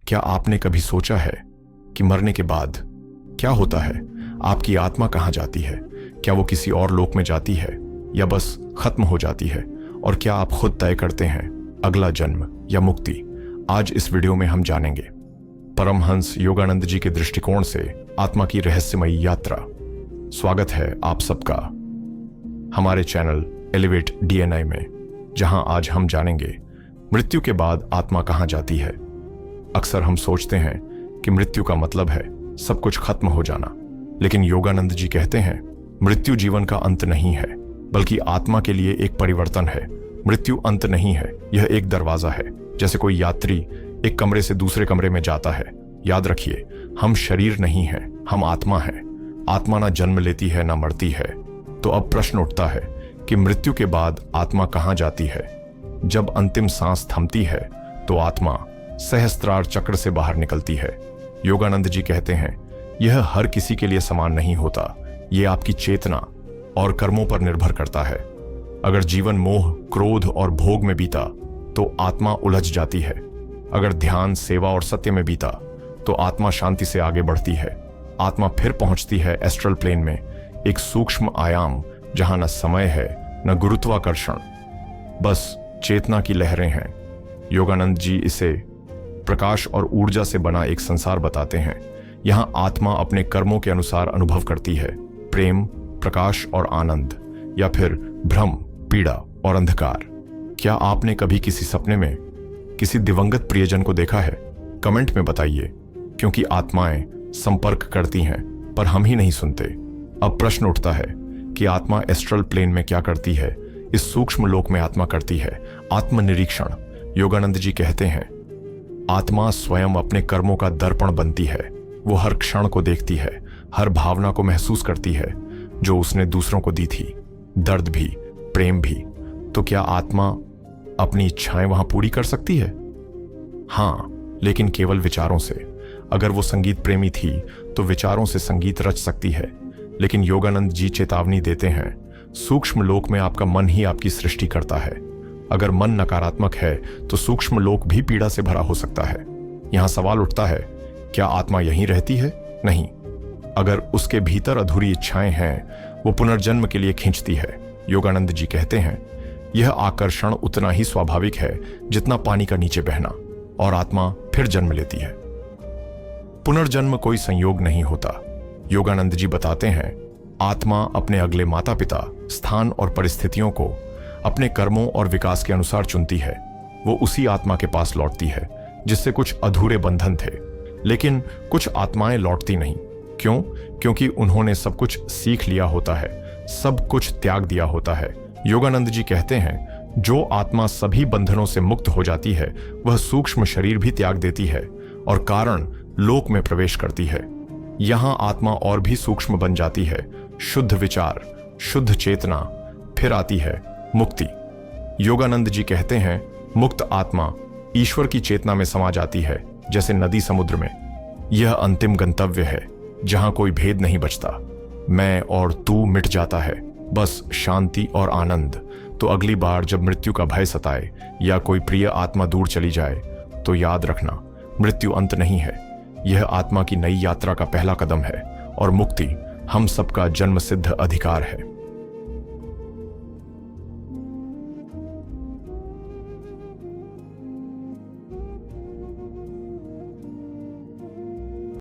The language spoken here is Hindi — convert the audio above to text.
क्या आपने कभी सोचा है कि मरने के बाद क्या होता है? आपकी आत्मा कहाँ जाती है? क्या वो किसी और लोक में जाती है या बस खत्म हो जाती है? और क्या आप खुद तय करते हैं अगला जन्म या मुक्ति? आज इस वीडियो में हम जानेंगे परमहंस योगानंद जी के दृष्टिकोण से आत्मा की रहस्यमयी यात्रा। स्वागत है आप सबका हमारे चैनल एलिवेट डीएनए में, जहां आज हम जानेंगे मृत्यु के बाद आत्मा कहां जाती है। अक्सर हम सोचते हैं कि मृत्यु का मतलब है सब कुछ खत्म हो जाना, लेकिन योगानंद जी कहते हैं मृत्यु जीवन का अंत नहीं है, बल्कि आत्मा के लिए एक परिवर्तन है। मृत्यु अंत नहीं है, यह एक दरवाजा है। जैसे कोई यात्री एक कमरे से दूसरे कमरे में जाता है। याद रखिए, हम शरीर नहीं हैं, हम आत्मा हैं। आत्मा ना जन्म लेती है ना मरती है। तो अब प्रश्न उठता है कि मृत्यु के बाद आत्मा कहां जाती है? जब अंतिम सांस थमती है तो आत्मा सहस्त्रार चक्र से बाहर निकलती है। योगानंद जी कहते हैं यह हर किसी के लिए समान नहीं होता, यह आपकी चेतना और कर्मों पर निर्भर करता है। अगर जीवन मोह, क्रोध और भोग में बीता तो आत्मा उलझ जाती है। अगर ध्यान, सेवा और सत्य में बीता तो आत्मा शांति से आगे बढ़ती है। आत्मा फिर पहुंचती है एस्ट्रल प्लेन में, एक सूक्ष्म आयाम जहां न समय है न गुरुत्वाकर्षण, बस चेतना की लहरें हैं। योगानंद जी इसे प्रकाश और ऊर्जा से बना एक संसार बताते हैं। यहां आत्मा अपने कर्मों के अनुसार अनुभव करती है, प्रेम, प्रकाश और आनंद, या फिर भ्रम, पीड़ा और अंधकार। क्या आपने कभी किसी सपने में किसी दिवंगत प्रियजन को देखा है? कमेंट में बताइए, क्योंकि आत्माएं संपर्क करती हैं पर हम ही नहीं सुनते। अब प्रश्न उठता है कि आत्मा एस्ट्रल प्लेन में क्या करती है? इस सूक्ष्म लोक में आत्मा करती है आत्मनिरीक्षण। योगानंद जी कहते हैं आत्मा स्वयं अपने कर्मों का दर्पण बनती है। वो हर क्षण को देखती है, हर भावना को महसूस करती है जो उसने दूसरों को दी थी, दर्द भी, प्रेम भी। तो क्या आत्मा अपनी इच्छाएं वहां पूरी कर सकती है? हां, लेकिन केवल विचारों से। अगर वो संगीत प्रेमी थी तो विचारों से संगीत रच सकती है। लेकिन योगानंद जी चेतावनी देते हैं सूक्ष्म लोक में आपका मन ही आपकी सृष्टि करता है। अगर मन नकारात्मक है तो सूक्ष्म लोक भी पीड़ा से भरा हो सकता है। यहां सवाल उठता है, क्या आत्मा यहीं रहती है? नहीं। अगर उसके भीतर अधूरी इच्छाएं हैं, वो पुनर्जन्म के लिए खींचती है। योगानंद जी कहते हैं यह आकर्षण उतना ही स्वाभाविक है जितना पानी का नीचे बहना, और आत्मा फिर जन्म लेती है। पुनर्जन्म कोई संयोग नहीं होता। योगानंद जी बताते हैं आत्मा अपने अगले माता पिता, स्थान और परिस्थितियों को अपने कर्मों और विकास के अनुसार चुनती है। वो उसी आत्मा के पास लौटती है जिससे कुछ अधूरे बंधन थे। लेकिन कुछ आत्माएं लौटती नहीं। क्यों? क्योंकि उन्होंने सब कुछ सीख लिया होता है, सब कुछ त्याग दिया होता है। योगानंद जी कहते हैं जो आत्मा सभी बंधनों से मुक्त हो जाती है वह सूक्ष्म शरीर भी त्याग देती है और कारण लोक में प्रवेश करती है। यहां आत्मा और भी सूक्ष्म बन जाती है। शुद्ध विचार, शुद्ध चेतना, फिर आती है मुक्ति। योगानंद जी कहते हैं मुक्त आत्मा ईश्वर की चेतना में समा जाती है, जैसे नदी समुद्र में। यह अंतिम गंतव्य है जहां कोई भेद नहीं बचता। मैं और तू मिट जाता है, बस शांति और आनंद। तो अगली बार जब मृत्यु का भय सताए या कोई प्रिय आत्मा दूर चली जाए तो याद रखना मृत्यु अंत नहीं है, यह आत्मा की नई यात्रा का पहला कदम है और मुक्ति हम सबका जन्मसिद्ध अधिकार है।